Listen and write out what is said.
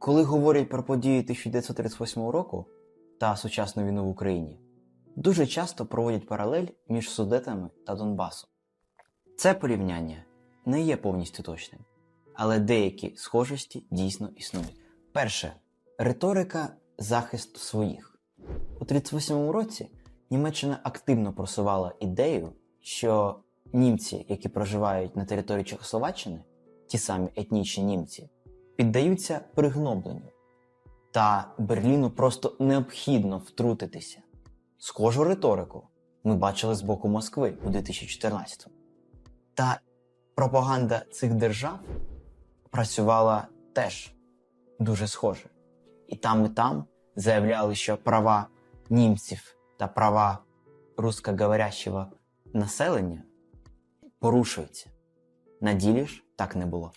Коли говорять про події 1938 року та сучасну війну в Україні, дуже часто проводять паралель між Судетами та Донбасом. Це порівняння не є повністю точним, але деякі схожості дійсно існують. Перше. Риторика захисту своїх. У 1938 році Німеччина активно просувала ідею, що німці, які проживають на території Чехословаччини, ті самі етнічні німці, піддаються пригнобленню, та Берліну просто необхідно втрутитися. Схожу риторику ми бачили з боку Москви у 2014-му. Та пропаганда цих держав працювала теж дуже схоже. І там заявляли, що права німців та права русскоговорящого населення порушуються. На ділі ж так не було.